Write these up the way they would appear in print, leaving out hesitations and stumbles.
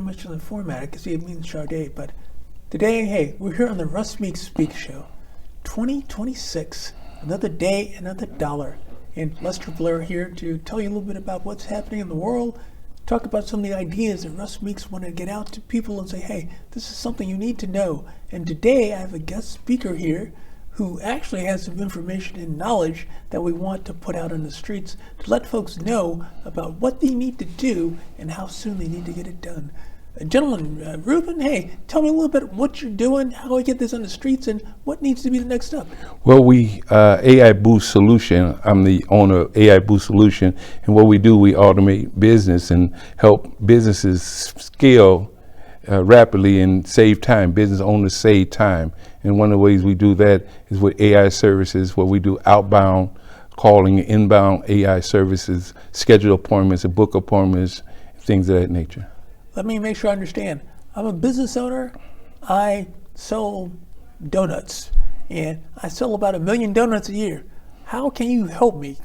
much on the format because he means Sade, but today, hey, we're here on the Russ Meek Speak Show. 2026, another day, another dollar. And Lester Blair here to tell you a little bit about what's happening in the world, talk about some of the ideas that Russ Meeks want to get out to people and say, hey, this is something you need to know. And today I have a guest speaker here who actually has some information and knowledge that we want to put out on the streets to let folks know about what they need to do and how soon they need to get it done. Gentlemen, Rueben, hey, tell me a little bit what you're doing, how we get this on the streets, and what needs to be the next step. Well, we AI Boost Solution. I'm the owner of AI Boost Solution, and what we do, we automate business and help businesses scale rapidly and save time. Business owners save time, and one of the ways we do that is with AI services, where we do outbound calling, inbound AI services, schedule appointments and book appointments, things of that nature. Let me make sure I understand. I'm a business owner. I sell donuts, and I sell about 1 million donuts a year. How can you help me?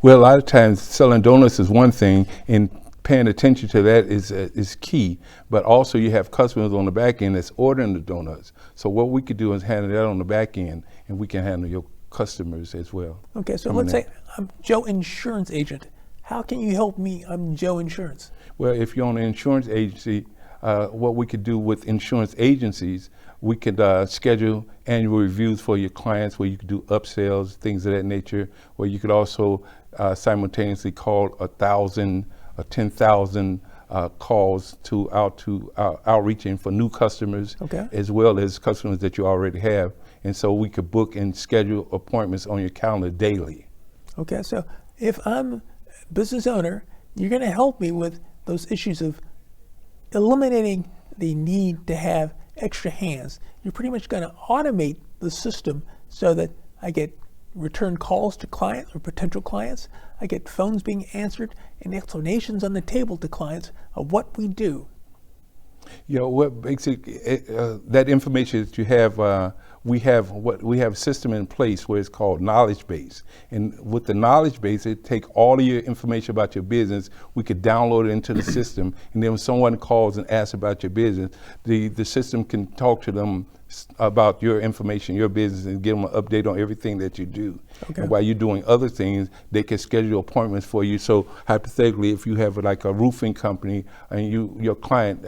Well, a lot of times selling donuts is one thing, and paying attention to that is key. But also you have customers on the back end that's ordering the donuts. So what we could do is handle that on the back end, and we can handle your customers as well. Okay, so let's say I'm Joe Insurance Agent. How can you help me? I'm Joe Insurance. Well, if you're on an insurance agency, what we could do with insurance agencies, we could schedule annual reviews for your clients where you could do upsells, things of that nature, where you could also simultaneously call 1,000 or 10,000 calls to outreaching for new customers, okay, as well as customers that you already have. And so we could book and schedule appointments on your calendar daily. Okay, so if I'm a business owner, you're going to help me with those issues of eliminating the need to have extra hands. You're pretty much going to automate the system so that I get return calls to clients or potential clients. I get phones being answered and explanations on the table to clients of what we do. You know, what basically that information that you have, we have a system in place where it's called knowledge base. And with the knowledge base, it take all of your information about your business. We could download it into the system, and then when someone calls and asks about your business, the system can talk to them about your information, your business, and give them an update on everything that you do. Okay. And while you're doing other things, they can schedule appointments for you. So hypothetically, if you have like a roofing company and your client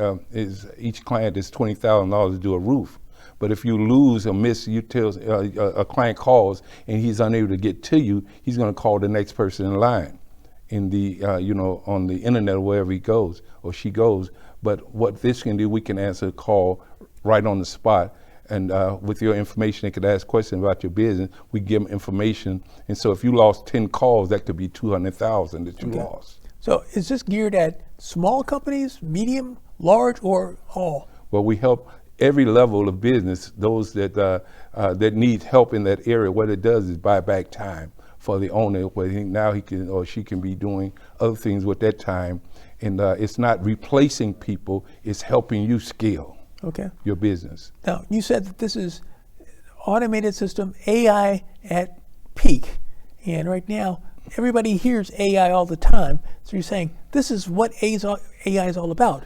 each client is $20,000 to do a roof. But if you lose or miss, you tell a client calls and he's unable to get to you, he's going to call the next person in line in the on the internet or wherever he goes or she goes. But what this can do, we can answer a call right on the spot. And with your information, they could ask questions about your business. We give them information. And so if you lost 10 calls, that could be 200,000 that you lost. So is this geared at small companies, medium, large, or all? Well, we help every level of business, those that that need help in that area. What it does is buy back time for the owner, where now he can or she can be doing other things with that time. And it's not replacing people, it's helping you scale. Okay. Your business. Now, you said that this is automated system, AI at peak. And right now, everybody hears AI all the time. So you're saying this is what AI is all about,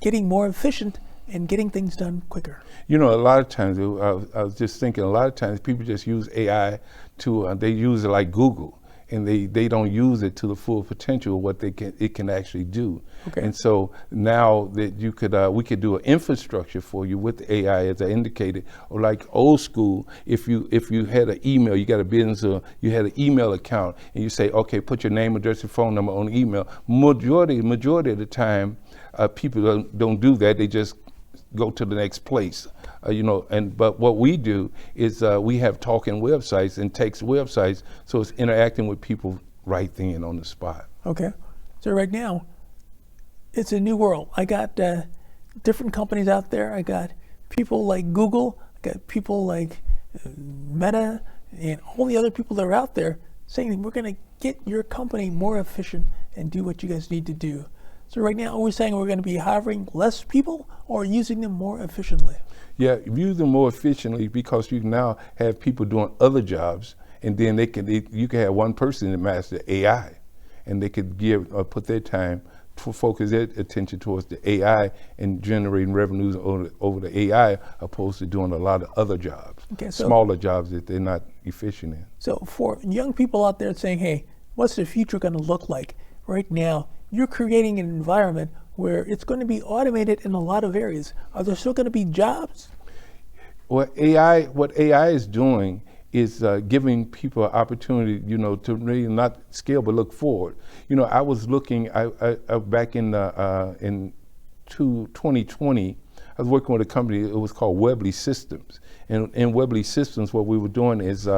getting more efficient and getting things done quicker. You know, a lot of times, I was just thinking, a lot of times people just use AI to, they use it like Google. And they don't use it to the full potential of what it can actually do. Okay. And so now that you could, we could do an infrastructure for you with AI, as I indicated, or like old school. If you had an email, you got a business, or you had an email account, and you say, okay, put your name, address, and phone number on the email. Majority of the time, people don't do that. They just go to the next place. But what we do is we have talking websites and text websites, so it's interacting with people right then on the spot. Okay, so right now, it's a new world. I got different companies out there. I got people like Google, I got people like Meta, and all the other people that are out there saying we're going to get your company more efficient and do what you guys need to do. So right now, are we saying we're going to be hiring less people or using them more efficiently? Yeah, use them more efficiently because you now have people doing other jobs, and then you can have one person that master AI, and they could put their time focus their attention towards the AI and generating revenues over the AI, opposed to doing a lot of other jobs, smaller jobs that they're not efficient in. So for young people out there saying, hey, what's the future going to look like? Right now, you're creating an environment where it's going to be automated in a lot of areas. Are there still going to be jobs? What AI is doing is giving people an opportunity, to really not scale but look forward. I was looking, back in 2020, I was working with a company. It was called Webley Systems, and in Webley Systems, what we were doing is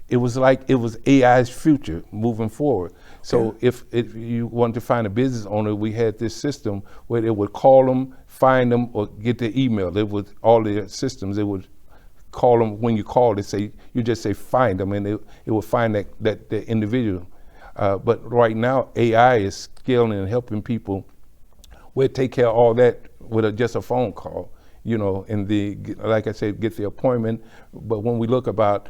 it was AI's future moving forward. So if you wanted to find a business owner, we had this system where it would call them, find them, or get their email. It was all their systems. It would call them when you call. You just say find them, and it will find that individual. But right now, AI is scaling and helping people. We'll take care of all that with just a phone call. And like I said, get the appointment. But when we look about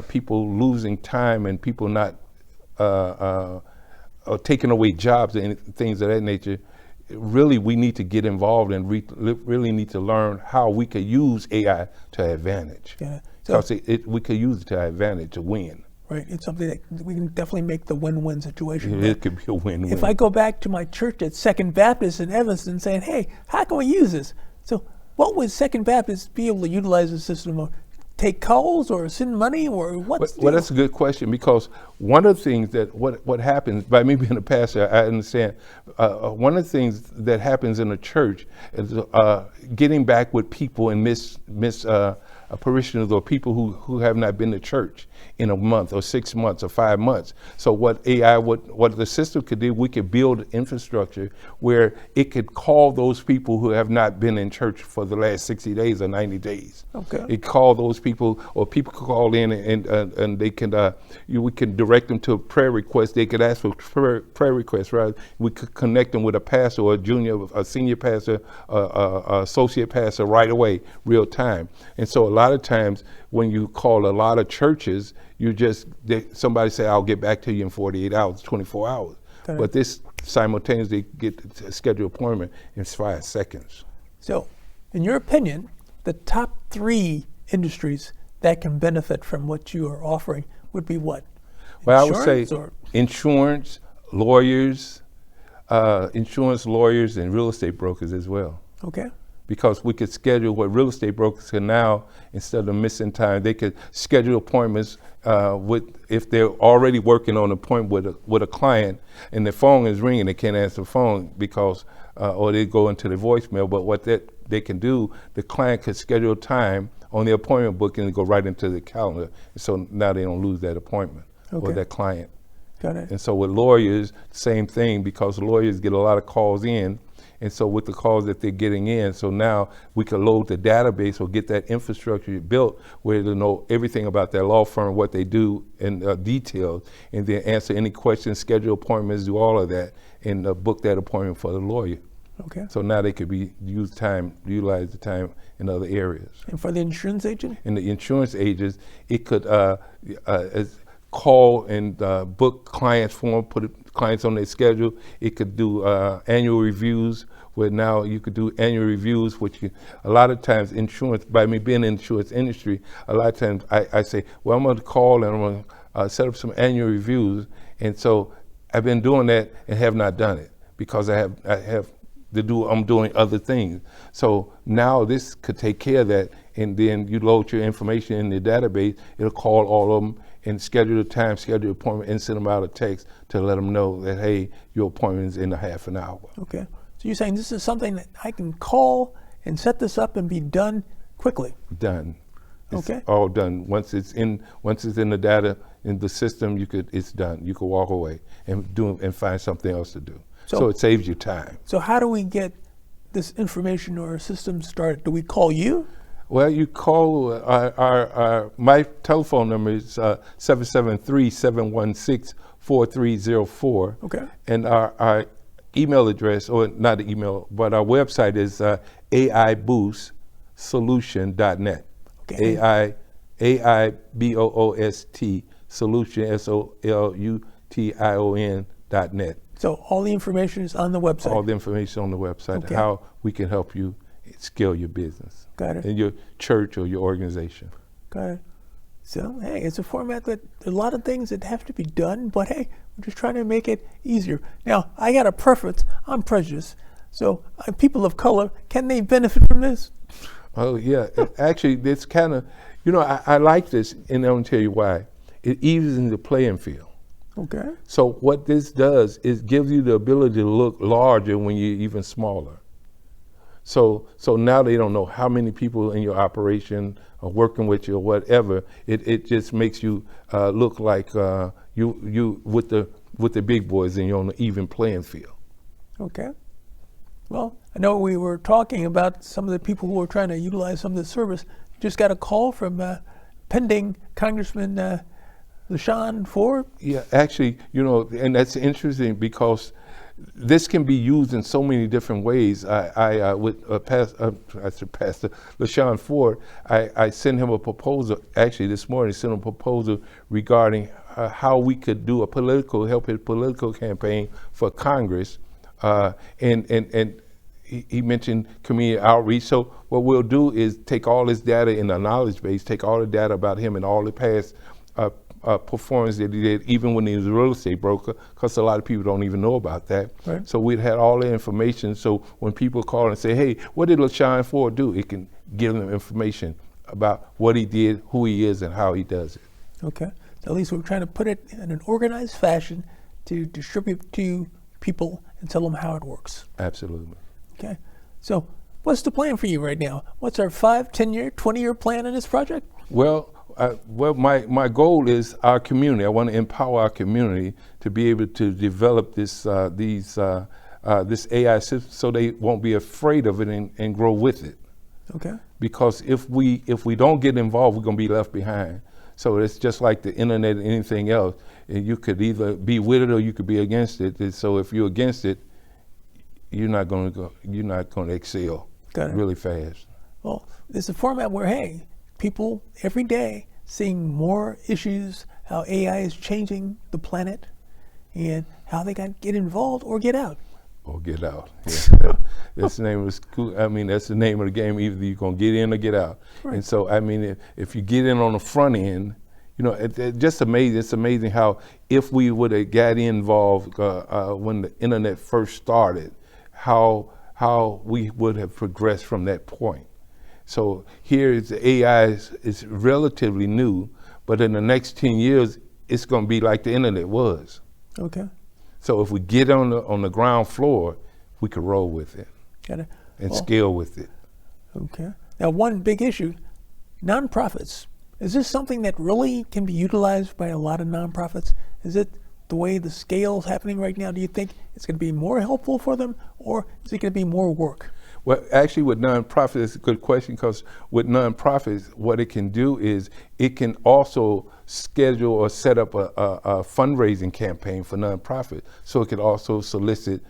people losing time and people not taking away jobs and things of that nature, really we need to get involved and really need to learn how we could use AI to our advantage. Yeah. So we could use it to our advantage to win. Right. It's something that we can definitely make the win-win situation. It could be a win-win. If I go back to my church at Second Baptist in Evanston saying, hey, how can we use this? So what would Second Baptist be able to utilize the system of? Take calls or send money or what? Well, that's a good question, because one of the things that what happens, by me being a pastor, I understand, one of the things that happens in a church is getting back with people and parishioners or people who have not been to church in a month or 6 months or 5 months. So what the system could do, we could build infrastructure where it could call those people who have not been in church for the last 60 days or 90 days. Okay. It call those people, or people could call in and they can, we can direct them to a prayer request. They could ask for prayer requests, right? We could connect them with a pastor or a senior pastor, associate pastor right away, real time. And so a lot of times when you call a lot of churches, somebody say, I'll get back to you in 48 hours, 24 hours. Okay. But this simultaneously get a scheduled appointment in 5 seconds. So, in your opinion, the top 3 industries that can benefit from what you are offering would be what? Well, I would say insurance, lawyers, and real estate brokers as well. Okay. Because we could schedule what real estate brokers can now, instead of missing time, they could schedule appointments if they're already working on an appointment with a client and the phone is ringing, they can't answer the phone because, or they go into the voicemail. But what they can do, the client could schedule time on the appointment booking and go right into the calendar. So now they don't lose that appointment or that client. Got it. And so with lawyers, same thing, because lawyers get a lot of calls in. And so with the calls that they're getting in, so now we can load the database or get that infrastructure built where they'll know everything about their law firm, what they do in detail, and then answer any questions, schedule appointments, do all of that, and book that appointment for the lawyer. Okay. So now they could utilize the time in other areas. And for the insurance agent? And the insurance agents, it could call and book clients for them, put clients on their schedule. It could do annual reviews, where now you could do annual reviews, which a lot of times insurance, by me being in the insurance industry, a lot of times I say, well, I'm going to call and I'm going to set up some annual reviews. And so I've been doing that and have not done it because I'm doing other things. So now this could take care of that, and then you load your information in the database. It'll call all of them and schedule the time, schedule the appointment, and send them out a text to let them know that, hey, your appointment is in a half an hour. Okay. So you're saying this is something that I can call and set this up and be done quickly? Done. It's okay. all done. Once it's in the data, in the system, it's done. You can walk away and find something else to do. So it saves you time. So how do we get this information or system started? Do we call you? Well, you call my telephone number is 773-716-4304. Okay. And our email address, or not the email, but our website is AIBoostSolution.net. Okay. AIBOOST Solution, SOLUTION.net. So all the information is on the website. All the information on the website, Okay. how we can help you scale your business. Got it. In your church or your organization. Got it. So, hey, it's a format that there are a lot of things that have to be done, but hey, we're just trying to make it easier. Now, I got a preference. I'm prejudiced. So, people of color, can they benefit from this? Oh, yeah. Actually, it's kind of, I like this, and I'm going to tell you why. It evens the playing field. Okay. So what this does is gives you the ability to look larger when you're even smaller. So now they don't know how many people in your operation are working with you or whatever. It just makes you look like you with the big boys and you're on an even playing field. Okay. Well, I know we were talking about some of the people who are trying to utilize some of the service. Just got a call from pending Congressman LaShawn Ford. Yeah, actually, and that's interesting because this can be used in so many different ways. With Pastor LaShawn Ford, I sent him a proposal. Actually, this morning, I sent him a proposal regarding how we could do help his political campaign for Congress, and he mentioned community outreach. So what we'll do is take all this data in a knowledge base, take all the data about him and all the past performance that he did, even when he was a real estate broker, because a lot of people don't even know about that. Right. So we'd had all the information. So when people call and say, hey, what did LaShawn Ford do? It can give them information about what he did, who he is, and how he does it. Okay. So at least we're trying to put it in an organized fashion to distribute to people and tell them how it works. Absolutely. Okay. So what's the plan for you right now? What's our 5, 10-year, 20-year plan in this project? Well, my goal is our community. I want to empower our community to be able to develop this AI system so they won't be afraid of it and grow with it. Okay. Because if we don't get involved, we're going to be left behind. So it's just like the internet and anything else. And you could either be with it or you could be against it. And so if you're against it, you're not going to excel really fast. Well, it's a format where, hey, people every day seeing more issues, how AI is changing the planet, and how they can get involved or get out. Or get out. Yeah. That's the name of the school. I mean, that's the name of the game. Either you're gonna get in or get out. Right. And so, I mean, if you get in on the front end, it's just amazing. It's amazing how if we would have got involved when the internet first started, how we would have progressed from that point. So here is the AI is relatively new, but in the next 10 years, it's going to be like the internet was. Okay. So if we get on the ground floor, we could roll with it Got it. and scale with it. Okay. Now, one big issue, nonprofits. Is this something that really can be utilized by a lot of nonprofits? Is it the way the scale is happening right now? Do you think it's going to be more helpful for them, or is it going to be more work? Well, actually, with nonprofits, it's a good question, because with nonprofits, what it can do is it can also schedule or set up a fundraising campaign for nonprofits. So it could also solicit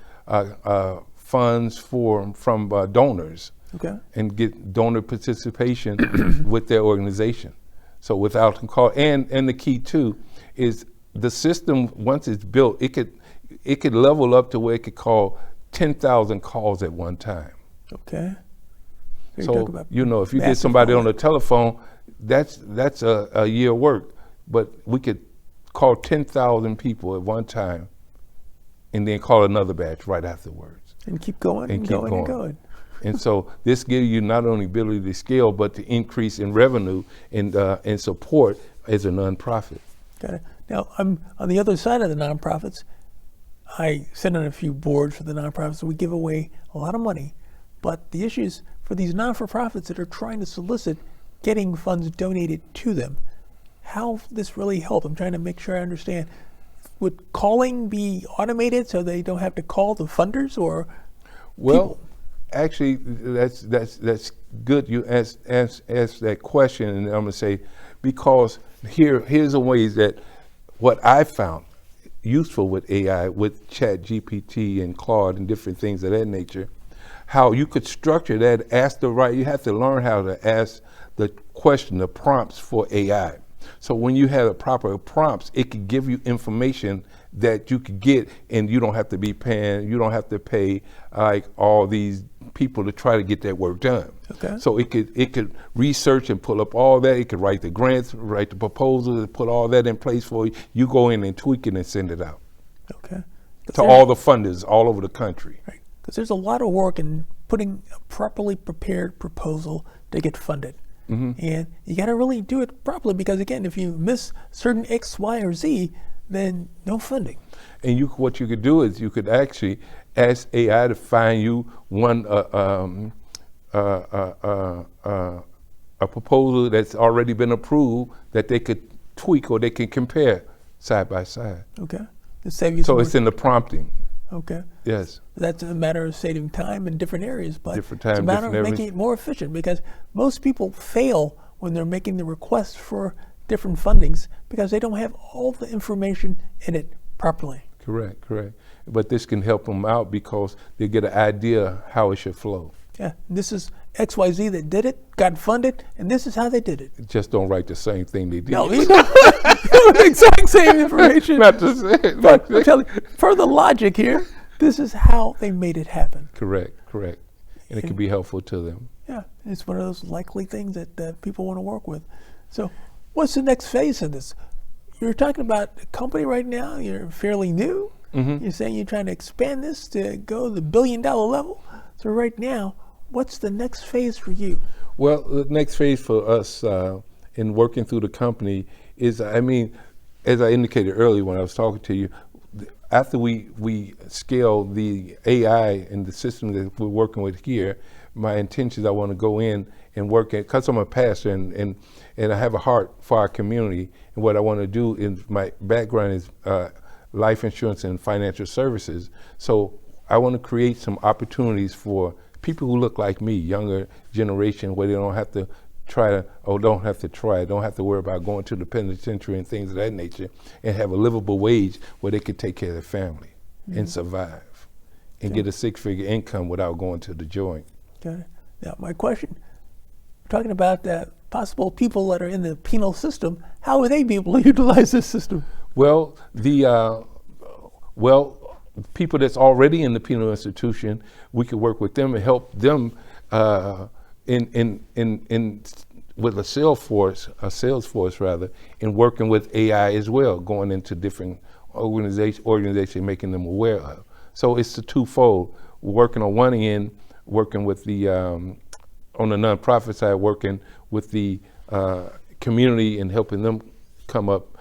funds from donors, Okay. and get donor participation with their organization. So without call, and the key too is the system, once it's built, it could level up to where it could call 10,000 calls at one time. Okay. So if you get somebody on the telephone, that's a year work, but we could call 10,000 people at one time, and then call another batch right afterwards. And keep going and going and going. And so this gives you not only ability to scale, but to increase in revenue and support as a nonprofit. Got it. Now, I'm on the other side of the nonprofits. I sit on a few boards for the nonprofits, so we give away a lot of money. But the issues for these non-for-profits that are trying to solicit getting funds donated to them, how this really help? I'm trying to make sure I understand. Would calling be automated so they don't have to call the funders, or Well, people? Actually, that's good you ask that question, and I'm gonna say, because here's a ways that what I found useful with AI, with Chat GPT and Claude and different things of that nature, how you could structure that, you have to learn how to ask the question, the prompts for AI. So when you have the proper prompts, it could give you information that you could get, and you don't have to be paying, you don't have to pay like all these people to try to get that work done. Okay. So it could research and pull up all that. It could write the grants, write the proposals, put all that in place for you. You go in and tweak it and send it out. Okay. To all the funders all over the country. Right. Because there's a lot of work in putting a properly prepared proposal to get funded. And you got to really do it properly, because again, if you miss certain X, Y, or Z, then no funding. And what you could do is you could actually ask AI to find you one a proposal that's already been approved that they could tweak or they can compare side by side. Okay. To save you So it's in the prompting. Okay. Yes. That's a matter of saving time in different areas, but Different time, it's a matter of different areas. making it more efficient, because most people fail when they're making the request for different fundings because they don't have all the information in it properly. Correct. But this can help them out because they get an idea how it should flow. Yeah, this is XYZ that did it, got funded, and this is how they did it. Just don't write the same thing they did. No, you know, the exact same information. Not the same. But I'm telling you, for the logic here, this is how they made it happen. Correct. And it can be helpful to them. Yeah, it's one of those likely things that people want to work with. So what's the next phase of this? You're talking about a company right now, you're fairly new. You're saying you're trying to expand this to go to the $1 billion level. So right now, what's the next phase for you? Well, the next phase for us in working through the company is, I mean, as I indicated earlier when I was talking to you, after we scale the AI and the system that we're working with here, my intention is I want to go in and work at, because I'm a pastor and I have a heart for our community, and what I want to do is, my background is life insurance and financial services. So I want to create some opportunities for people who look like me, younger generation, where they don't have to don't have to worry about going to the penitentiary and things of that nature, and have a livable wage where they could take care of their family and survive and get a six-figure income without going to the joint. Okay. Now, my question, we're talking about possible people that are in the penal system. How would they be able to utilize this system? Well, people that's already in the penal institution, we could work with them and help them with a sales force rather, in working with AI as well, going into different organizations, making them aware of. So it's a twofold. Working on one end, working with the on the nonprofit side, working with the community and helping them come up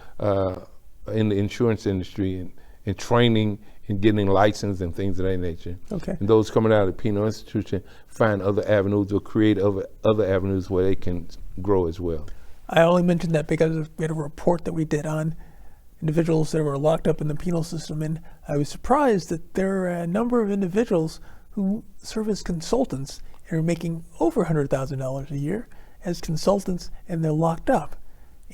in the insurance industry and training and getting licensed and things of that nature. Okay. And those coming out of the penal institution find other avenues or create other avenues where they can grow as well. I only mentioned that because we had a report that we did on individuals that were locked up in the penal system, and I was surprised that there are a number of individuals who serve as consultants and are making over $100,000 a year as consultants, and they're locked up.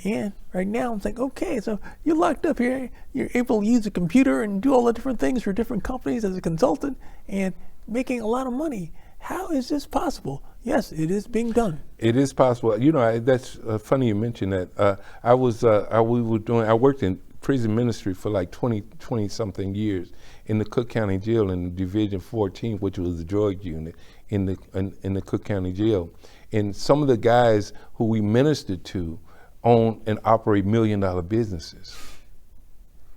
And right now, I'm like, okay, so you're locked up here. You're able to use a computer and do all the different things for different companies as a consultant and making a lot of money. How is this possible? Yes, it is being done. It is possible. You know, that's funny you mentioned that. I worked in prison ministry for like 20 something years in the Cook County Jail in Division 14, which was the drug unit in the Cook County Jail. And some of the guys who we ministered to own and operate $1 million businesses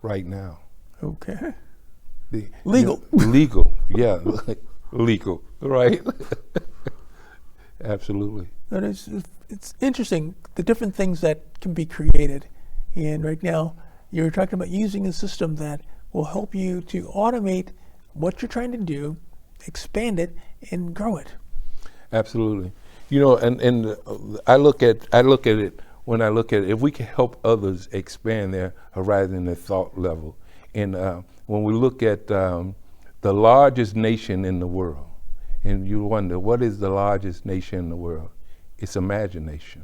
right now. Okay. Legal. Legal, yeah, legal, right? Absolutely. But it's interesting, the different things that can be created. And right now, you're talking about using a system that will help you to automate what you're trying to do, expand it, and grow it. Absolutely. You know, and I look at it, when I look at it, if we can help others expand their horizon, their thought level. And when we look at the largest nation in the world, and you wonder, what is the largest nation in the world? It's imagination.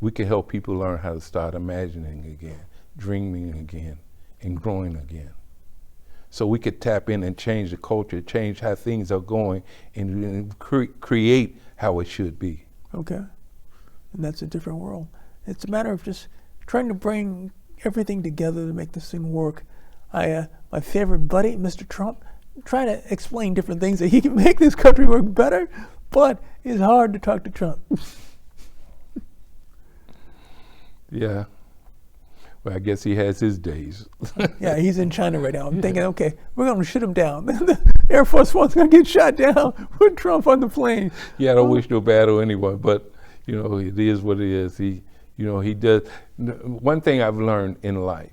We can help people learn how to start imagining again, dreaming again, and growing again. So we could tap in and change the culture, change how things are going, and create how it should be. Okay. And that's a different world. It's a matter of just trying to bring everything together to make this thing work. My favorite buddy, Mr. Trump, trying to explain different things that he can make this country work better, but it's hard to talk to Trump. Yeah. Well, I guess he has his days. Yeah, he's in China right now. I'm thinking, okay, we're going to shoot him down. The Air Force One's going to get shot down with Trump on the plane. Yeah, I don't wish no bad on anyone, but it is what it is. He does. One thing I've learned in life,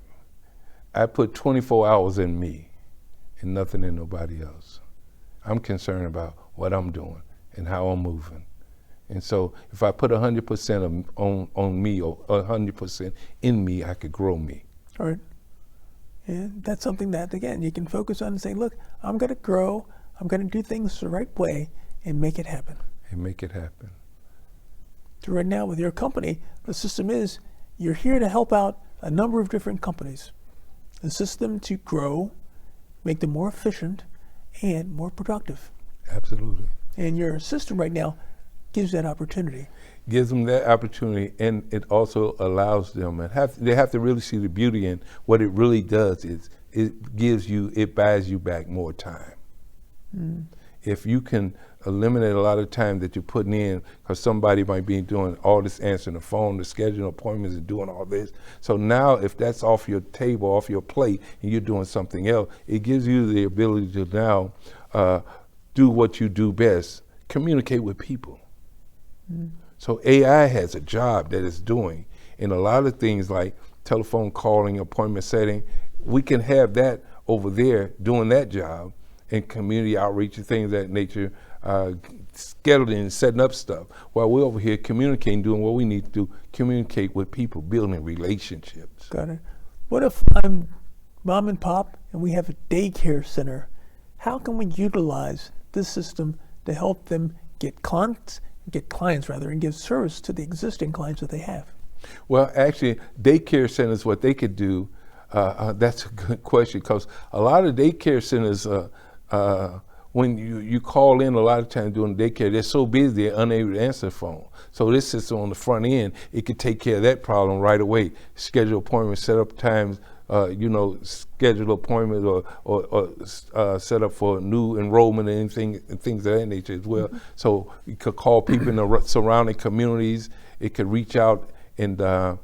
I put 24 hours in me and nothing in nobody else. I'm concerned about what I'm doing and how I'm moving. And so if I put 100% on me or 100% in me, I could grow me. All right. And that's something that, again, you can focus on and say, look, I'm going to grow. I'm going to do things the right way and make it happen. So right now with your company, the system is you're here to help out a number of different companies. The system to grow, make them more efficient and more productive. Absolutely. And your system right now gives that opportunity. Gives them that opportunity, and it also allows them, they have to really see the beauty in what it really does is it buys you back more time. If you can eliminate a lot of time that you're putting in, because somebody might be doing all this, answering the phone, the scheduling appointments and doing all this. So now if that's off your table, off your plate, and you're doing something else, it gives you the ability to now do what you do best, communicate with people. So AI has a job that it's doing, and a lot of things like telephone calling, appointment setting, we can have that over there doing that job, and community outreach and things of that nature, scheduling and setting up stuff, while we're over here communicating, doing what we need to do, communicate with people, building relationships. Got it. What if I'm mom and pop and we have a daycare center? How can we utilize this system to help them get clients, and give service to the existing clients that they have? Well, actually, daycare centers, what they could do, that's a good question, because a lot of daycare centers, when you call in a lot of times doing daycare, they're so busy they're unable to answer the phone. So this system on the front end, it could take care of that problem right away. Schedule appointments, set up times, schedule appointments or set up for new enrollment and things of that nature as well. So you could call people in the surrounding communities. It could reach out, and the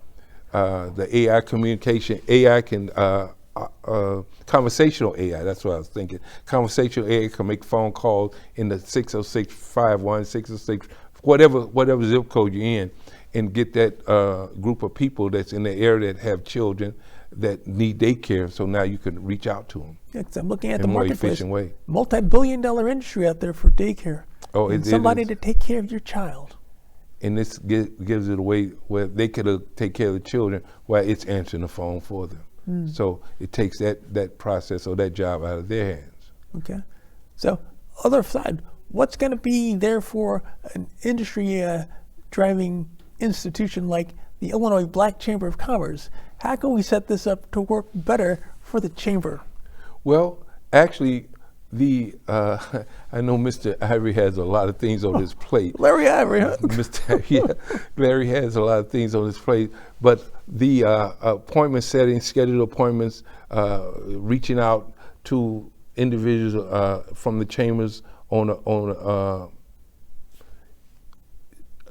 AI communication, AI can, conversational AI, that's what I was thinking. Conversational AI can make phone calls in the 606-51, 606, whatever zip code you're in, and get that group of people that's in the area that have children that need daycare, so now you can reach out to them. Yeah, 'cause I'm looking at in the a more marketplace, efficient way. multi-billion-dollar industry out there for daycare. Oh, and it somebody is. to take care of your child. And this gives it a way where they could take care of the children while it's answering the phone for them. So it takes that process or that job out of their hands. Okay. So other side, what's going to be there for an industry driving institution like the Illinois Black Chamber of Commerce? How can we set this up to work better for the chamber? Well, actually, I know Mr. Ivory has a lot of things on his plate. Larry Ivory, huh? Larry has a lot of things on his plate, but the appointment setting, scheduled appointments, reaching out to individuals from the chambers on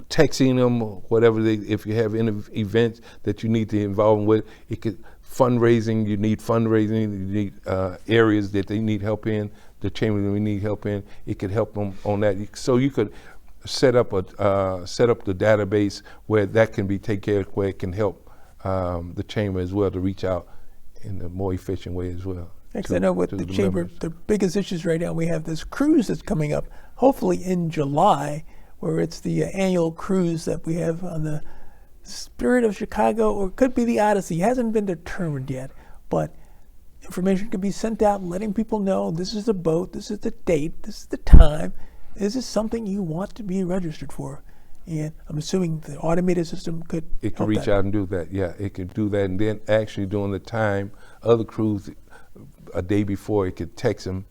texting them, or whatever if you have any events that you need to involve them with. It could fundraising, you need areas that they need help in, the chamber that we need help in. It could help them on that. So you could set up the database where that can be taken care of, where it can help the chamber as well to reach out in a more efficient way as well. Because I know with the chamber, members. the biggest issues right now, we have this cruise that's coming up, hopefully in July, where it's the annual cruise that we have on the Spirit of Chicago, or it could be the Odyssey. It hasn't been determined yet, but information can be sent out letting people know this is the boat, this is the date, this is the time. Is this something you want to be registered for? And I'm assuming the automated system could help reach that. out and do that. Yeah, it could do that, and then actually during the time of the cruise, a day before, it could text them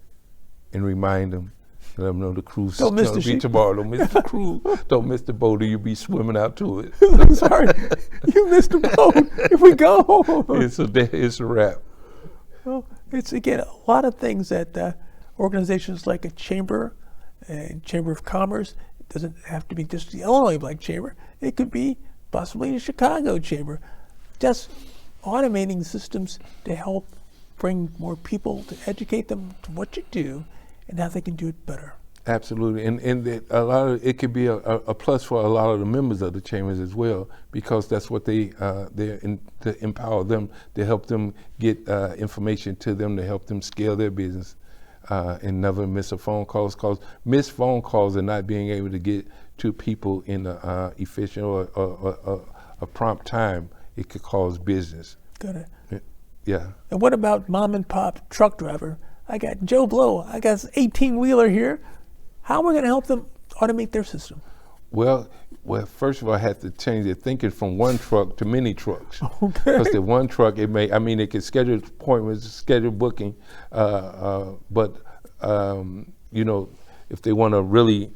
and remind them Let them know the cruise Don't miss is going the to be sheep. tomorrow. Don't miss the cruise. Don't miss the boat or you'll be swimming out to it. I'm sorry, you missed the boat. If we go, It's a wrap. well, it's again a lot of things that organizations like a chamber of commerce. It doesn't have to be just the Illinois Black Chamber. It could be possibly the Chicago Chamber. Just automating systems to help bring more people, to educate them to what you do and how they can do it better. Absolutely, and a lot of it could be a plus for a lot of the members of the chambers as well, because that's what they're to empower them, to help them get information to them, to help them scale their business, and never miss a phone call. Because missed phone calls and not being able to get to people in a efficient or a prompt time, it could cause business. Got it. Yeah. And what about mom and pop truck driver? I got Joe Blow. I got this 18-wheeler here. How are we going to help them automate their system? Well, first of all, I had to change their thinking from one truck to many trucks. Okay. Because the one truck, it could schedule appointments, schedule booking, but if they want to really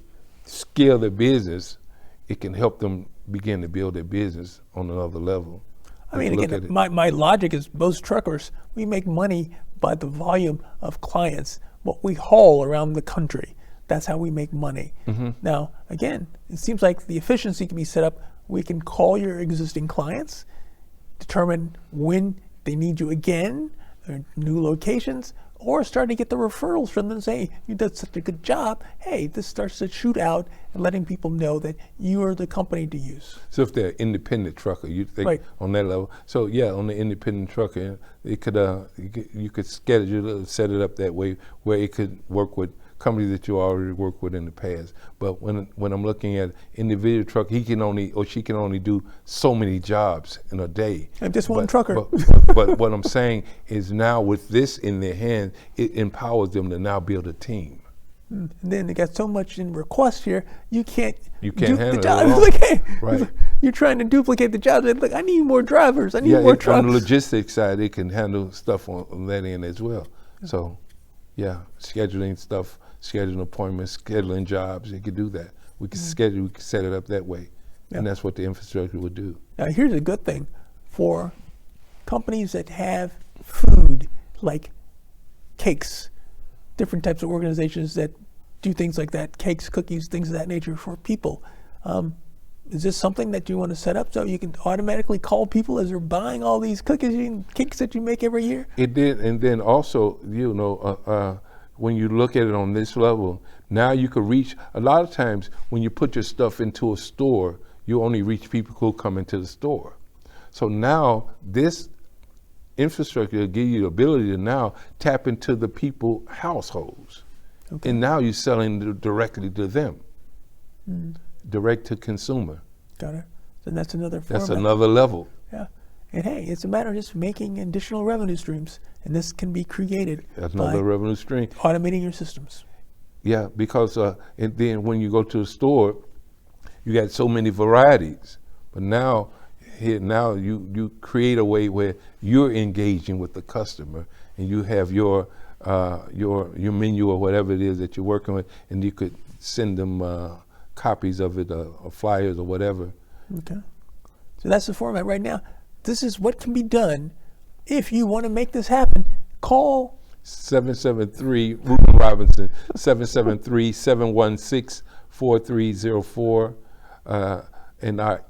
scale their business, it can help them begin to build their business on another level. I mean, again, my logic is most truckers, we make money by the volume of clients, what we haul around the country. That's how we make money. Mm-hmm. Now, again, it seems like the efficiency can be set up. We can call your existing clients, determine when they need you again, or new locations, or start to get the referrals from them and say, you did such a good job. Hey, this starts to shoot out and letting people know that you are the company to use. So if they're independent trucker, you think Right. on that level. So yeah, on the independent trucker, it could you could schedule it, set it up that way where it could work with companies that you already worked with in the past. But when I'm looking at individual truck, he can only or she can only do so many jobs in a day. I'm just one trucker. But what I'm saying is now with this in their hands, it empowers them to now build a team. And then they got so much in request here, you can't handle the it job. alone. Like, hey, Right. You're trying to duplicate the job. Look, I need more drivers. I need Yeah, more on trucks. the logistics side, it can handle stuff on that end as well. So, yeah, scheduling stuff, scheduling appointments, scheduling jobs, it could do that. We can schedule, we can set it up that way. And that's what the infrastructure would do. Now, here's a good thing for companies that have food like cakes, different types of organizations that do things like that, cakes, cookies, things of that nature for people. Is this something that you want to set up so you can automatically call people as they're buying all these cookies and cakes that you make every year? It did, and then also, when you look at it on this level, now you could reach, a lot of times when you put your stuff into a store, you only reach people who come into the store. So now this infrastructure will give you the ability to now tap into the people households. Okay. And now you're selling directly to them, direct to consumer. Got it. So that's another format. That's another level. Yeah. And hey, it's a matter of just making additional revenue streams. And this can be created That's by another revenue stream. automating your systems. Yeah, because and then when you go to the store, you got so many varieties. But now you create a way where you're engaging with the customer, and you have your menu or whatever it is that you're working with, and you could send them copies of it or flyers or whatever. Okay. So that's the format right now. This is what can be done if you want to make this happen. Call 773 Ruben Robinson, 773-716-4304, and our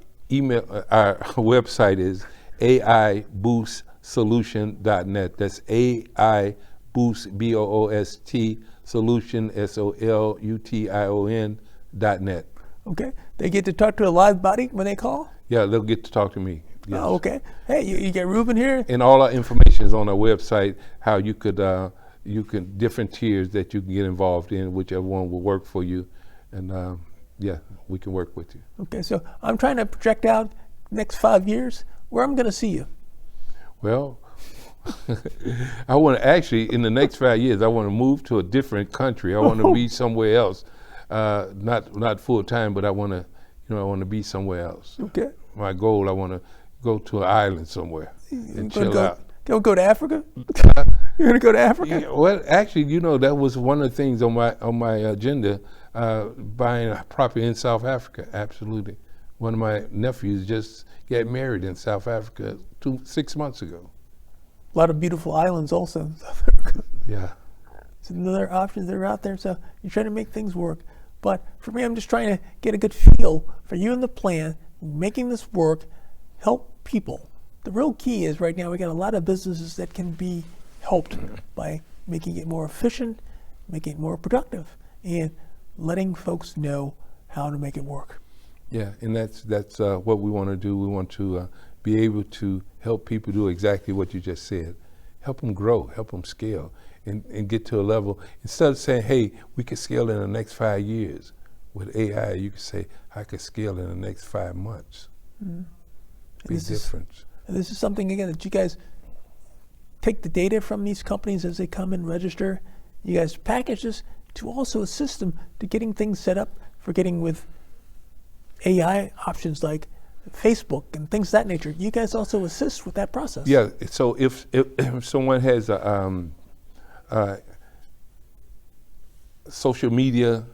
website is aiboostsolution.net. That's AIBoost, BOOST, solution, SOLUTION.net. Okay. They get to talk to a live body when they call? Yeah, they'll get to talk to me. Yes. Oh, okay. Hey, you get Ruben here? And all our information is on our website, how you could, different tiers that you can get involved in, whichever one will work for you. And we can work with you. Okay, so I'm trying to project out next 5 years where I'm going to see you. Well, I want to actually, in the next 5 years, I want to move to a different country. I want to be somewhere else. Not full time, but I want to, I want to be somewhere else. Okay. My goal, I want to go to an island somewhere and chill out. Go to Africa? You're gonna go to Africa? Yeah, well, actually, that was one of the things on my agenda, buying a property in South Africa. Absolutely. One of my nephews just got married in South Africa 6 months ago. A lot of beautiful islands also in South Africa. Yeah. So another options that are out there. So you're trying to make things work. But for me, I'm just trying to get a good feel for you and the plan, making this work, help people. The real key is right now we got a lot of businesses that can be helped by making it more efficient, making it more productive, and letting folks know how to make it work. Yeah, and that's what we want to do. We want to be able to help people do exactly what you just said. Help them grow, help them scale, and get to a level. Instead of saying, hey, we could scale in the next 5 years. With AI, you could say, I could scale in the next 5 months. Mm-hmm. Big difference. And this is something, again, that you guys take the data from these companies as they come and register. You guys package this to also assist them to getting things set up for getting with AI options like Facebook and things of that nature. You guys also assist with that process. Yeah, so if someone has social media,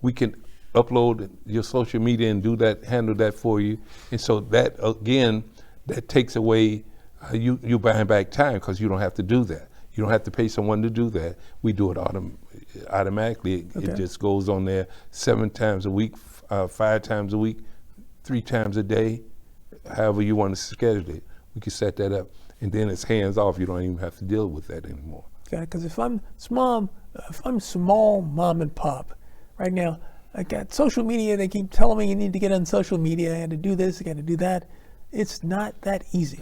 we can upload your social media and handle that for you. And so that, again, that takes away you buying back time, because you don't have to do that. You don't have to pay someone to do that. We do it automatically. Okay. It just goes on there 7 times a week, 5 times a week, 3 times a day, however you want to schedule it. We can set that up, and then it's hands off. You don't even have to deal with that anymore. Okay, because if I'm small mom and pop, right now, I got social media. They keep telling me you need to get on social media. I had to do this, I got to do that. It's not that easy.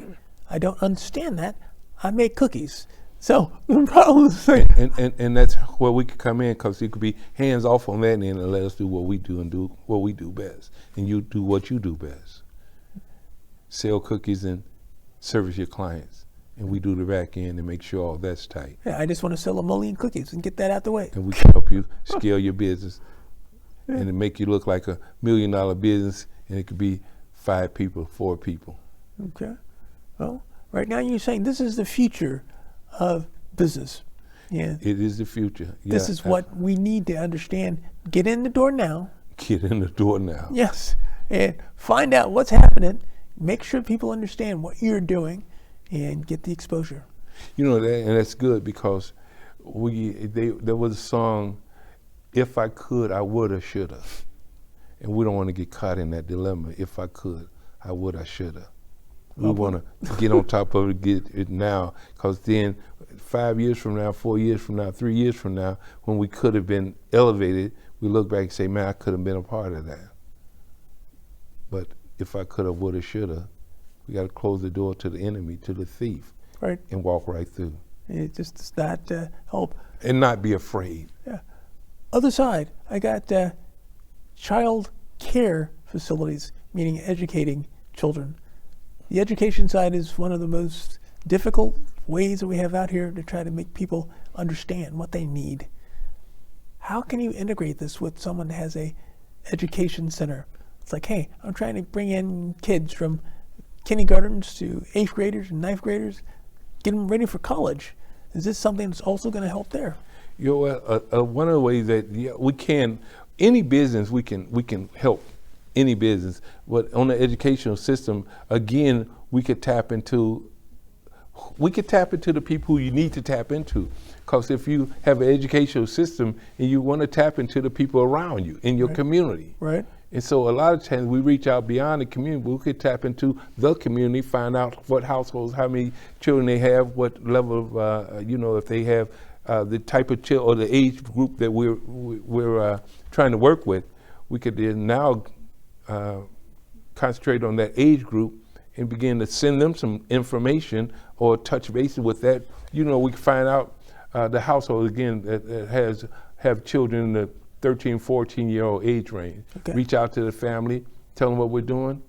I don't understand that. I make cookies. So the problem is and that's where we could come in, because you could be hands off on that end and let us do what we do and do what we do best, and you do what you do best. Sell cookies and service your clients, and we do the back end and make sure all that's tight. Yeah, I just want to sell a million cookies and get that out the way. And we can help you scale your business, and it make you look like $1 million business, and it could be 5 people, 4 people. Okay. Well, right now you're saying this is the future of business. Yeah. It is the future. This is what we need to understand. Get in the door now. Get in the door now. Yes. And find out what's happening. Make sure people understand what you're doing and get the exposure. And that's good, because there was a song, if I could, I woulda, shoulda. And we don't want to get caught in that dilemma. If I could, I would, I shoulda. We want to get on top of it, get it now, because then 5 years from now, 4 years from now, 3 years from now, when we could have been elevated, we look back and say, man, I could have been a part of that. But if I could have, would have, should have, we got to close the door to the enemy, to the thief, right, and walk right through. It just does not help. And not be afraid. Yeah. Other side, I got child care facilities, meaning educating children. The education side is one of the most difficult ways that we have out here to try to make people understand what they need. How can you integrate this with someone that has a education center? It's like, hey, I'm trying to bring in kids from kindergartens to 8th graders and 9th graders, get them ready for college. Is this something that's also going to help there? One of the ways that we can, any business, we can help any business. But on the educational system, again, we could tap into the people who you need to tap into. Because if you have an educational system and you want to tap into the people around you in your community. Right. And so a lot of times we reach out beyond the community, but we could tap into the community, find out what households, how many children they have, what level of, if they have the type of child or the age group that we're trying to work with. We could then now concentrate on that age group and begin to send them some information or touch bases with that. We can find out the household, again, that have children in the 13, 14-year-old age range. Okay. Reach out to the family, tell them what we're doing,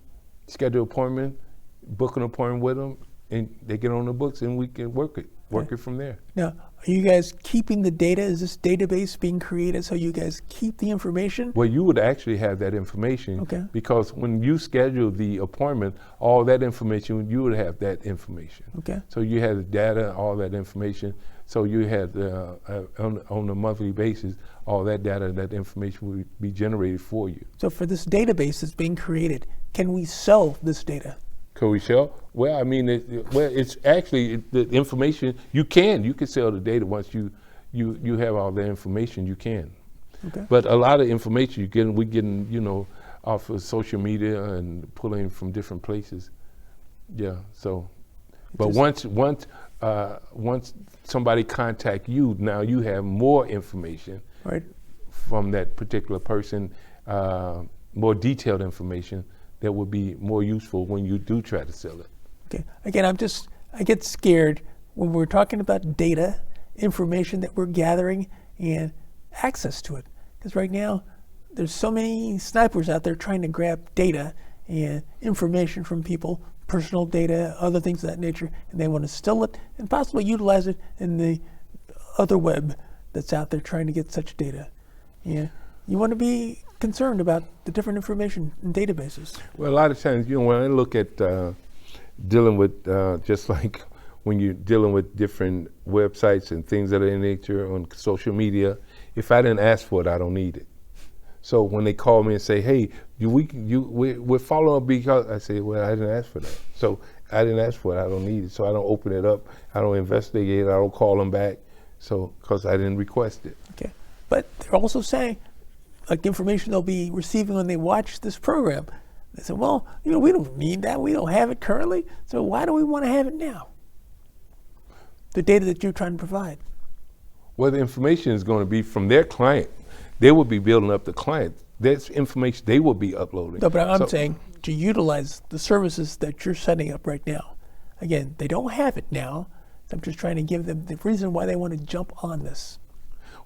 schedule an appointment, book an appointment with them, and they get on the books, and we can work it from there. Now, are you guys keeping the data? Is this database being created so you guys keep the information? Well, you would actually have that information, Okay. because when you schedule the appointment, all that information, you would have that information. Okay. So you had the data, all that information. So you had on a monthly basis, all that data, that information would be generated for you. So for this database that's being created, can we sell this data? Can we sell? Well, I mean, it's actually the information. You can sell the data once you have all the information. You can, Okay. but a lot of information we getting off of social media and pulling from different places. Yeah. So, but once somebody contact you, now you have more information Right. from that particular person, more detailed information that would be more useful when you do try to sell it. Okay. Again, I get scared when we're talking about data, information that we're gathering, and access to it. Because right now, there's so many snipers out there trying to grab data and information from people, personal data, other things of that nature, and they want to steal it and possibly utilize it in the other web that's out there trying to get such data. Yeah. You want to be concerned about the different information in databases. Well, a lot of times, when I look at dealing with, just like when you're dealing with different websites and things that are in nature on social media, if I didn't ask for it, I don't need it. So when they call me and say, hey, we're following up because, I say, well, I didn't ask for that. So I didn't ask for it, I don't need it. So I don't open it up, I don't investigate it, I don't call them back, because I didn't request it. Okay. But they're also saying, like information they'll be receiving when they watch this program. They say, well, we don't need that. We don't have it currently. So why do we want to have it now? The data that you're trying to provide. Well, the information is going to be from their client. They will be building up the client. That's information they will be uploading. No, but I'm saying to utilize the services that you're setting up right now. Again, they don't have it now. So I'm just trying to give them the reason why they want to jump on this.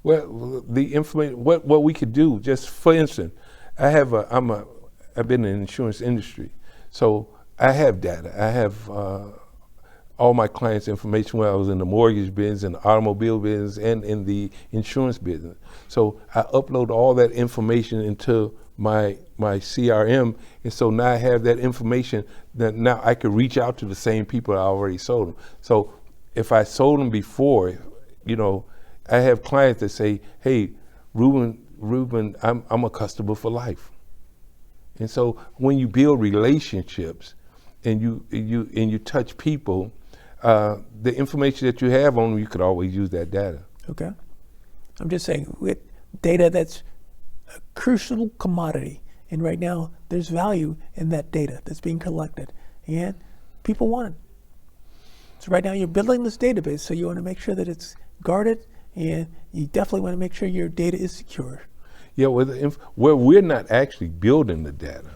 Well, the information, what we could do, just for instance, I've been in the insurance industry, so I have data. I have all my clients' information when I was in the mortgage business, in the automobile business, and in the insurance business. So I upload all that information into my CRM, and so now I have that information that now I could reach out to the same people I already sold them. So if I sold them before, I have clients that say, hey, Rueben, I'm a customer for life. And so when you build relationships and you touch people, the information that you have on them, you could always use that data. Okay. I'm just saying, with data that's a crucial commodity, and right now there's value in that data that's being collected, and people want it. So right now you're building this database, so you want to make sure that it's guarded, and you definitely want to make sure your data is secure. Yeah, well, we're not actually building the data.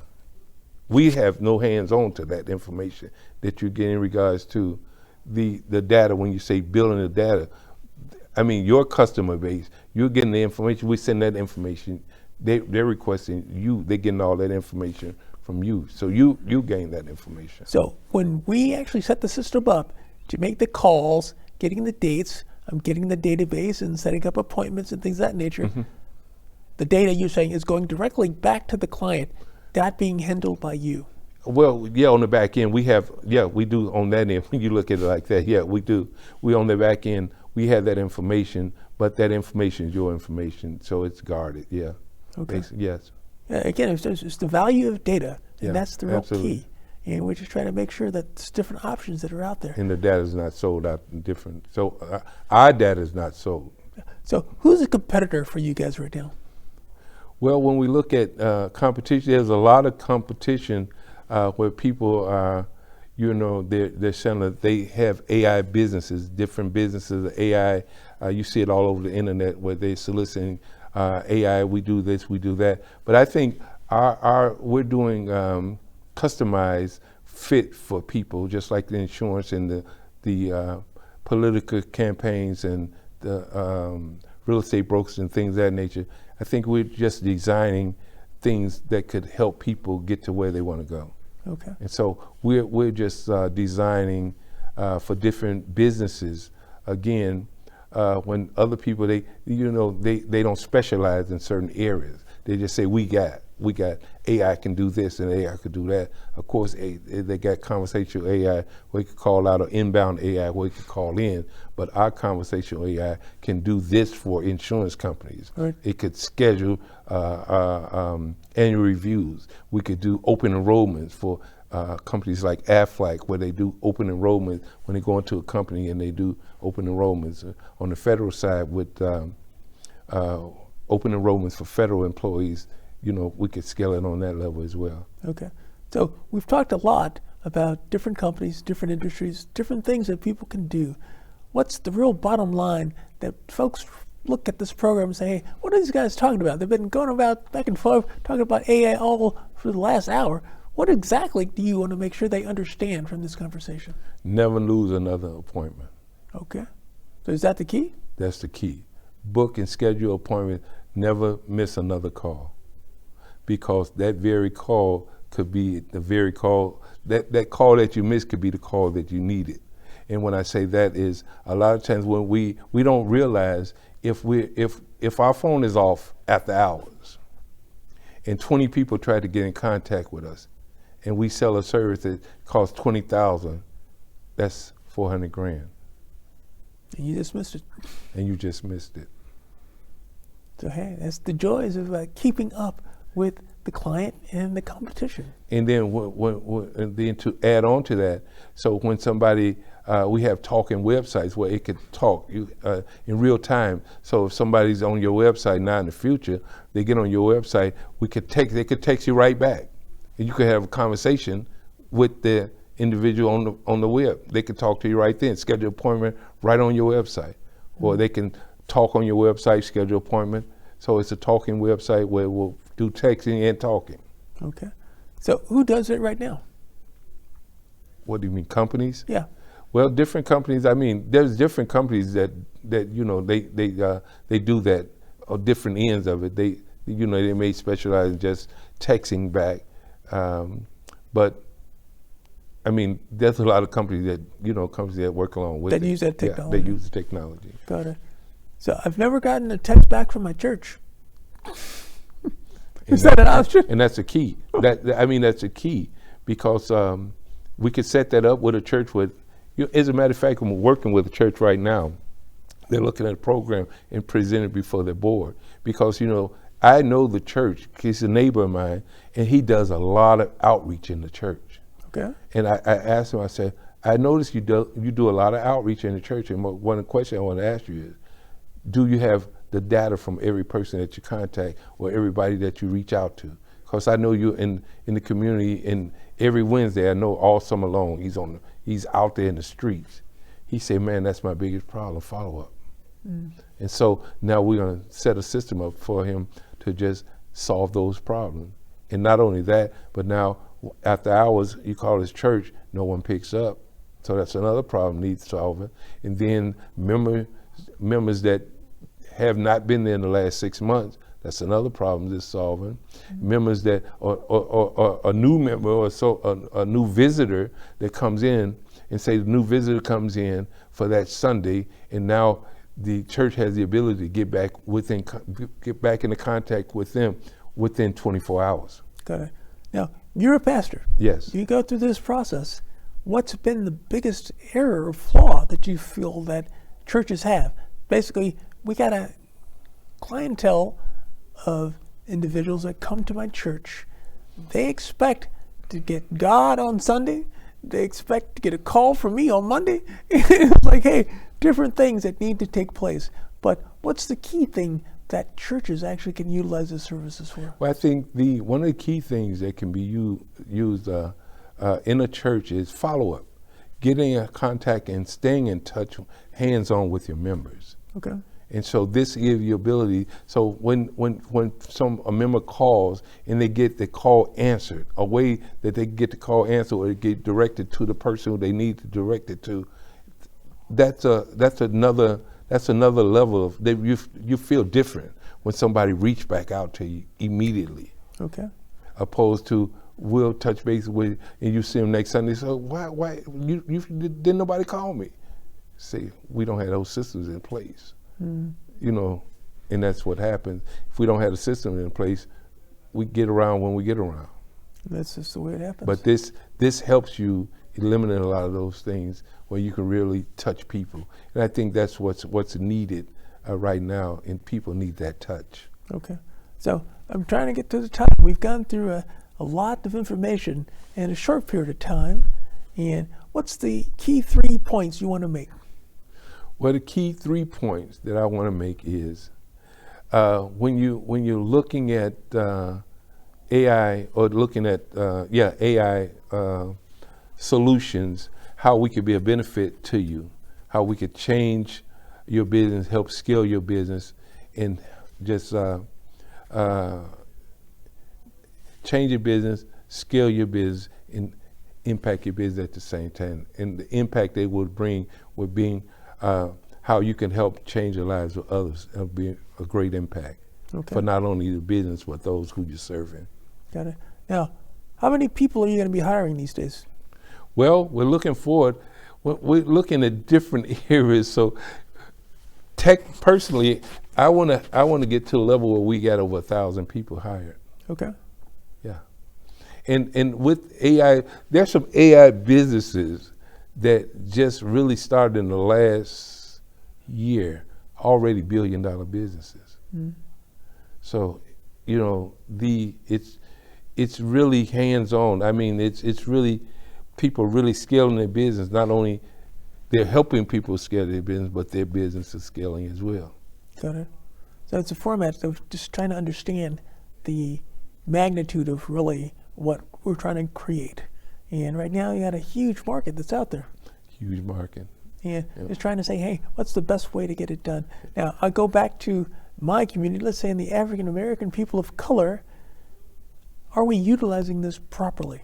We have no hands-on to that information that you get in regards to the data. When you say building the data, I mean your customer base, you're getting the information, we send that information, they're requesting you, they're getting all that information from you. So you gain that information. So when we actually set the system up to make the calls, getting the dates, I'm getting the database and setting up appointments and things of that nature. Mm-hmm. The data you're saying is going directly back to the client, that being handled by you. Well, yeah, on the back end, we do on that end. When you look at it like that, yeah, we do. We on the back end, we have that information, but that information is your information, so it's guarded, yeah. Okay. Basically, yes. Yeah, again, it's the value of data, and Yeah, that's the real absolutely. key. And we're just trying to make sure that there's different options that are out there. And the data is not sold out different. So our data is not sold. So who's a competitor for you guys right now? Well, when we look at competition, there's a lot of competition where people are, they're selling, they have AI businesses, different businesses, AI. You see it all over the internet where they're soliciting AI, we do this, we do that. But I think we're doing customized fit for people, just like the insurance and the political campaigns and the real estate brokers and things of that nature. I think we're just designing things that could help people get to where they want to go. Okay. And so we're just designing for different businesses. Again, when other people, they don't specialize in certain areas. They just say, we got AI can do this and AI can do that. Of course, they got conversational AI where you can call out, or inbound AI where you can call in. But our conversational AI can do this for insurance companies. Right. It could schedule annual reviews. We could do open enrollments for companies like Aflac, where they do open enrollment when they go into a company and they do open enrollments. On the federal side with open enrollments for federal employees, we could scale it on that level as well. Okay. So we've talked a lot about different companies, different industries, different things that people can do. What's the real bottom line that folks look at this program and say, hey, what are these guys talking about? They've been going about back and forth talking about AI all for the last hour. What exactly do you want to make sure they understand from this conversation? Never lose another appointment. Okay. So is that the key? That's the key. Book and schedule appointment. Never miss another call, because that very call could be the very call, that call that you missed could be the call that you needed. And when I say that is, a lot of times when we don't realize if our phone is off after hours and 20 people try to get in contact with us and we sell a service that costs $20,000, that's $400,000. And you just missed it. And you just missed it. So hey, that's the joys of keeping up with the client and the competition. And then, and then to add on to that, so when somebody, we have talking websites where it could talk in real time. So if somebody's on your website now in the future, they get on your website, they could text you right back, and you could have a conversation with the individual on the web. They could talk to you right then, schedule an appointment right on your website, or they can talk on your website, schedule an appointment. So it's a talking website where we'll do texting and talking. Okay. So who does it right now? What do you mean, companies? Yeah. Well, different companies. I mean, there's different companies that they do that, or different ends of it. They may specialize in just texting back, but I mean, there's a lot of companies that work along with that it. use that technology. Yeah, they use the technology. Got it. So I've never gotten a text back from my church. Is that an option? And that's the key. That's the key, because we could set that up with a church with. As a matter of fact, we're working with a church right now. They're looking at a program and present it before their board, because I know the church. He's a neighbor of mine, and he does a lot of outreach in the church. Okay. And I asked him. I said, I noticed you do a lot of outreach in the church, and one of the questions I want to ask you is, do you have the data from every person that you contact or everybody that you reach out to? Because I know you in the community, and every Wednesday I know all summer long he's out there in the streets. He said, man, that's my biggest problem, follow up. And so now we're gonna set a system up for him to just solve those problems. And not only that, but now after hours, you call his church, no one picks up. So that's another problem needs solving. And then members that have not been there in the last 6 months, that's another problem that's solving. Members that or a new member or a new visitor that comes in, and say the new visitor comes in for that Sunday, and now the church has the ability to get back into contact with them within 24 hours. Got it. Now, you're a pastor. Yes. You go through this process. What's been the biggest error or flaw that you feel that churches have? Basically, we got a clientele of individuals that come to my church. They expect to get God on Sunday. They expect to get a call from me on Monday. It's like, hey, different things that need to take place. But what's the key thing that churches actually can utilize the services for? Well, I think one of the key things that can be used in a church is follow-up, getting in contact and staying in touch, hands-on with your members. Okay. And so this gives you ability. So when a member calls and they get the call answered, a way that they get the call answered or they get directed to the person who they need to direct it to, that's another level of you feel different when somebody reach back out to you immediately. Okay. Opposed to we'll touch base with, and you see them next Sunday. So why you didn't nobody call me? Say, we don't have those systems in place, you know, and that's what happens. If we don't have the system in place, we get around when we get around. That's just the way it happens. But this helps you eliminate a lot of those things where you can really touch people, and I think that's what's needed right now, and people need that touch. Okay, so I'm trying to get to the top. We've gone through a lot of information in a short period of time, and what's the key 3 points you want to make? Well, the key 3 points that I want to make is when you're looking at AI or looking at AI solutions, how we could be a benefit to you, how we could change your business, help scale your business, and just change your business, scale your business, and impact your business at the same time. And the impact they would bring would be how you can help change the lives of others. It'll be a great impact for not only the business, but those who you're serving. Got it. Now, how many people are you going to be hiring these days? Well, we're looking forward. We're looking at different areas. So, personally, I want to get to a level where we got over 1,000 people hired. Okay. Yeah. And with AI, there's some AI businesses that just really started in the last year, already billion-dollar businesses. So, you know, it's really hands-on. I mean, it's really people really scaling their business. Not only they're helping people scale their business, but their business is scaling as well. Got it. So it's a format of just trying to understand the magnitude of really what we're trying to create. And right now you got a huge market that's out there. Huge market. And just trying to say, hey, what's the best way to get it done? Now, I go back to my community, let's say in the African American people of color, are we utilizing this properly?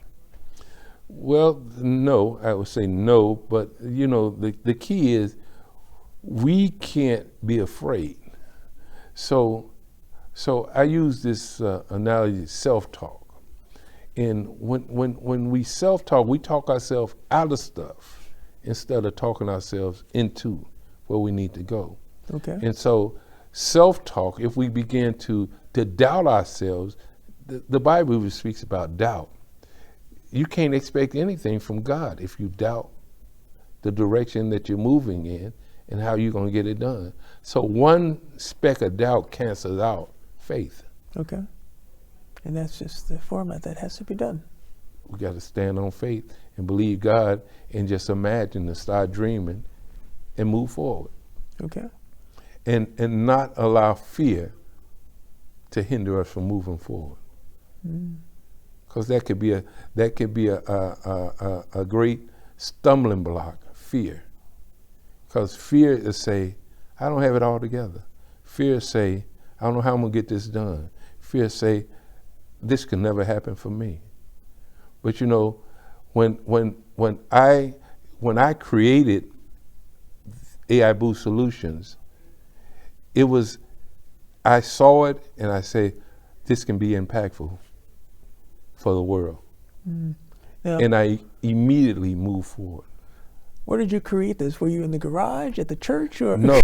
Well, no, I would say no, but you know, the key is we can't be afraid. So I use this analogy, self-talk. And when we self-talk, we talk ourselves out of stuff instead of talking ourselves into where we need to go. Okay. And so self-talk, if we begin to doubt ourselves, the Bible even speaks about doubt. You can't expect anything from God if you doubt the direction that you're moving in and how you're going to get it done. So one speck of doubt cancels out faith. Okay. And that's just the format that has to be done. We got to stand on faith and believe God and just imagine and start dreaming and move forward. Okay. And not allow fear to hinder us from moving forward. Because that could be a great stumbling block, fear. Because fear is say, I don't have it all together. Fear say, I don't know how I'm gonna get this done. Fear say, this can never happen for me. But you know, when I created AI Boost Solutions, I saw it and I say, this can be impactful for the world. Now, and I immediately moved forward. Where did you create this? Were you in the garage, at the church, or? No,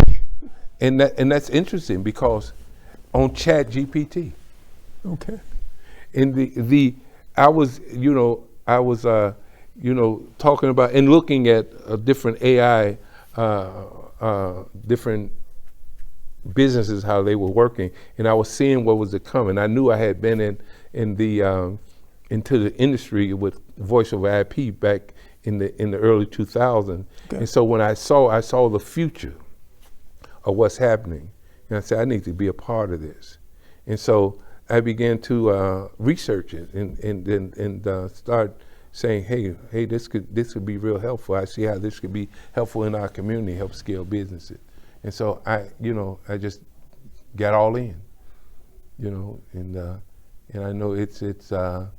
and that's interesting because on ChatGPT. Okay. And I was talking about and looking at different AI, different businesses, how they were working, and I was seeing what was to come. And I knew I had been into the industry with voice over IP back in the early 2000s. Okay. And so when I saw the future of what's happening, and I said, I need to be a part of this. And so I began to research it and start saying, hey, this could be real helpful. I see how this could be helpful in our community, help scale businesses. And so I just got all in, and I know it's going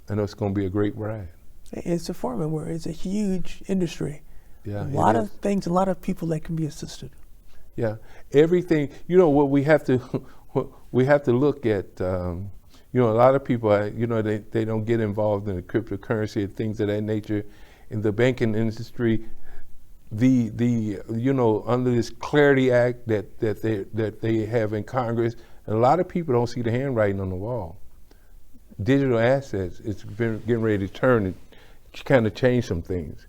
to be a great ride. It's a format where it's a huge industry. Yeah, a lot of things, a lot of people that can be assisted. Yeah, everything. What we have to look at. You know, a lot of people, they don't get involved in the cryptocurrency and things of that nature. In the banking industry, under this Clarity Act that they have in Congress, and a lot of people don't see the handwriting on the wall. Digital assets, it's been getting ready to turn and kind of change some things.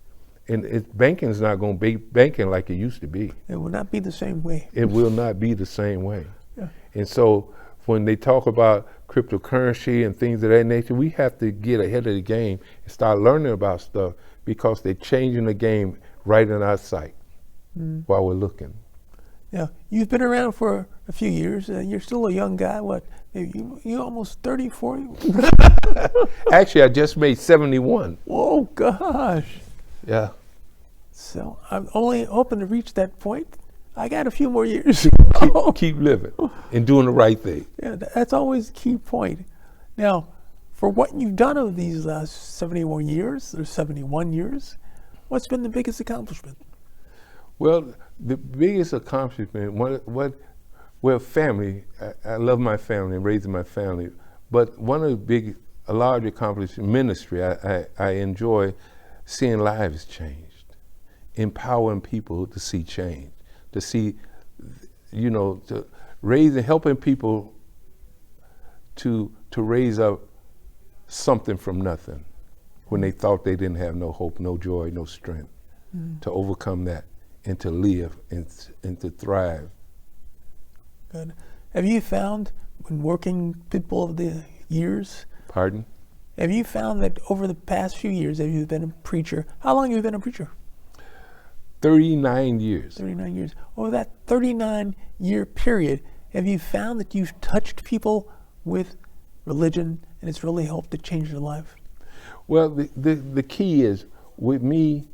And banking is not going to be banking like it used to be. It will not be the same way. It will not be the same way. Yeah. And so when they talk about cryptocurrency and things of that nature, we have to get ahead of the game and start learning about stuff, because they're changing the game right in our sight while we're looking. Yeah, you've been around for a few years. You're still a young guy. What? You almost 30, 40? Actually, I just made 71. Oh, gosh. Yeah. So I'm only hoping to reach that point. I got a few more years. Keep living and doing the right thing. Yeah, that's always the key point. Now, for what you've done over these last 71 years, or 71 years, what's been the biggest accomplishment? Well, the biggest accomplishment, family. I love my family and raising my family. But one of the a large accomplishment, ministry. I enjoy seeing lives changed, empowering people to see change, to see, to raise and helping people to raise up something from nothing when they thought they didn't have no hope, no joy, no strength, to overcome that and to live and to thrive. Good. Have you found, when working people over the years, Pardon? have you found that over the past few years, have you been a preacher? How long have you been a preacher? 39 years. 39 years. Over that 39-year period, have you found that you've touched people with religion and it's really helped to change their life? Well, the key is, with me,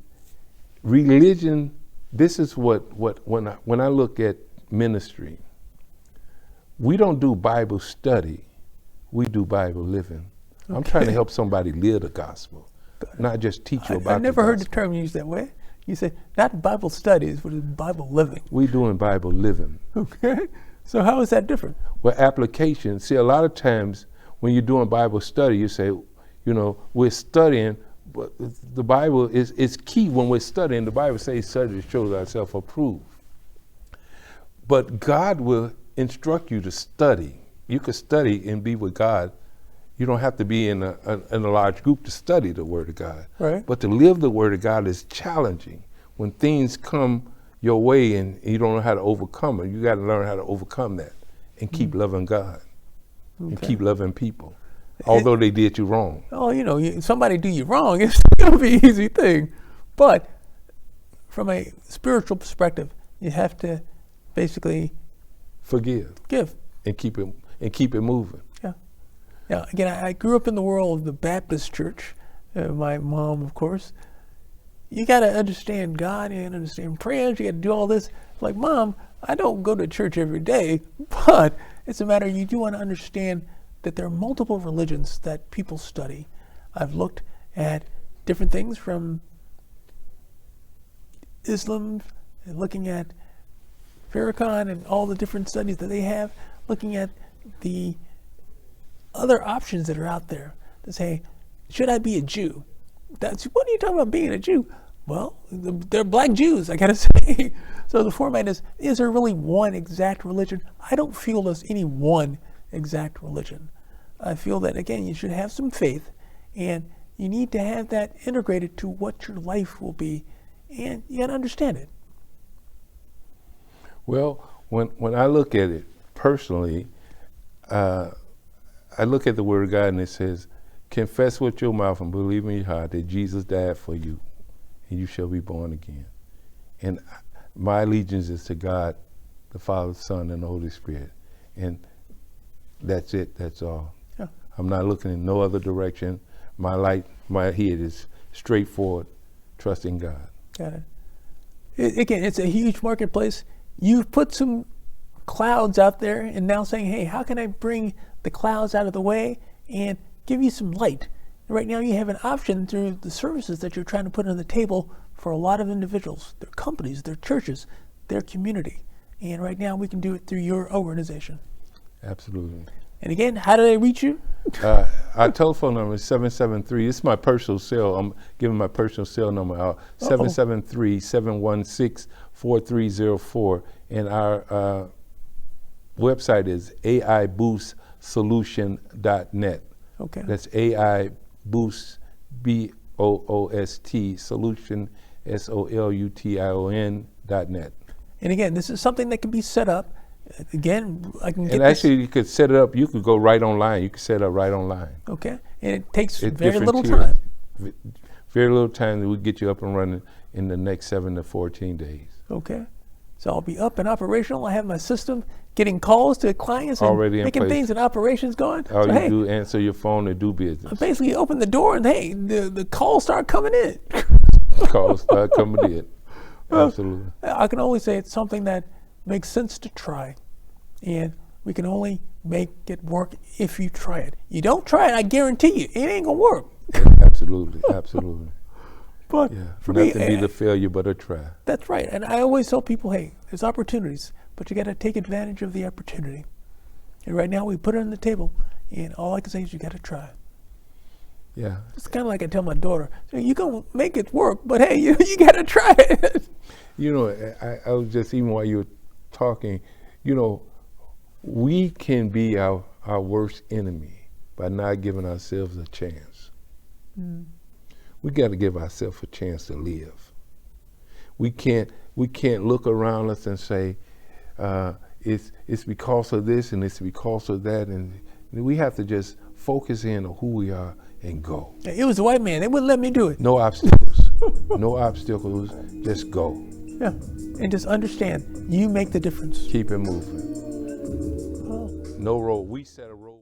religion, this is what when I look at ministry, we don't do Bible study, we do Bible living. Okay. I'm trying to help somebody live the gospel, not just teach you about I never the heard the gospel. term used that way. You said, not Bible studies, but Bible living. We doing Bible living. Okay. So how is that different? Well, application. See, a lot of times when you're doing Bible study, you say, we're studying, but the Bible is key when we're studying. The Bible says, study to show ourselves approved. But God will instruct you to study. You could study and be with God. You don't have to be in a large group to study the Word of God. Right. But to live the Word of God is challenging. When things come your way and you don't know how to overcome it, you got to learn how to overcome that and keep loving God and keep loving people, although they did you wrong. Oh, somebody do you wrong, it's going to be an easy thing. But from a spiritual perspective, you have to basically forgive and keep it moving. Now, again, I grew up in the world of the Baptist church. My mom, of course. You got to understand God, you got to understand prayers, you got to do all this. Like, Mom, I don't go to church every day, but it's a matter, you do want to understand that there are multiple religions that people study. I've looked at different things from Islam, and looking at Farrakhan and all the different studies that they have, looking at the other options that are out there to say, should I be a Jew? What are you talking about being a Jew? Well, they're black Jews, I gotta say. So the format is there really one exact religion? I don't feel there's any one exact religion. I feel that, again, you should have some faith, and you need to have that integrated to what your life will be, and you gotta understand it. Well, when I look at it personally, I look at the Word of God and it says, confess with your mouth and believe in your heart that Jesus died for you and you shall be born again. And my allegiance is to God, the Father, Son, and the Holy Spirit. And that's it, that's all. Yeah. I'm not looking in no other direction. My head is straightforward, trusting God. Got it. Again, it's a huge marketplace. You've put some clouds out there and now saying, hey, how can I bring the clouds out of the way and give you some light? Right now you have an option through the services that you're trying to put on the table for a lot of individuals, their companies, their churches, their community. And right now we can do it through your organization. Absolutely. And again, how do they reach you? Our telephone number is 773. This is my personal cell. I'm giving my personal cell number out. 773-716-4304. And our website is AIBoostSolution.net. Okay. That's AIBoost, BOOST, Solution, SOLUTION.net. And again, this is something that can be set up. Again, I can get And actually, you could set it up. You could go right online. You could set it up right online. Okay. And it takes It's very different little tiers. time. Very little time that we get you up and running in the next 7 to 14 days. Okay. So I'll be up and operational. I have my system getting calls to clients and Already in making place. things and operations going. All So, you hey, do answer your phone and do business. I basically open the door and hey, the calls start coming in. Calls start coming in. Absolutely. I can only say it's something that makes sense to try. And we can only make it work if you try it. You don't try it, I guarantee you, it ain't gonna work. Absolutely. Absolutely. But Yeah. for me, Nothing be the failure but a try. that's right. And I always tell people, hey, there's opportunities, but you gotta take advantage of the opportunity. And right now we put it on the table, and all I can say is you gotta try. Yeah. It's kind of like I tell my daughter, you can make it work, but hey, you gotta try it. You know, I was just, even while you were talking, you know, we can be our worst enemy by not giving ourselves a chance. We got to give ourselves a chance to live. We can't look around us and say it's because of this and it's because of that, and we have to just focus in on who we are and go. It was a white man. They wouldn't let me do it. No obstacles. No obstacles. Just go. Yeah. And just understand, you make the difference. Keep it moving. Oh. No road. We set a road.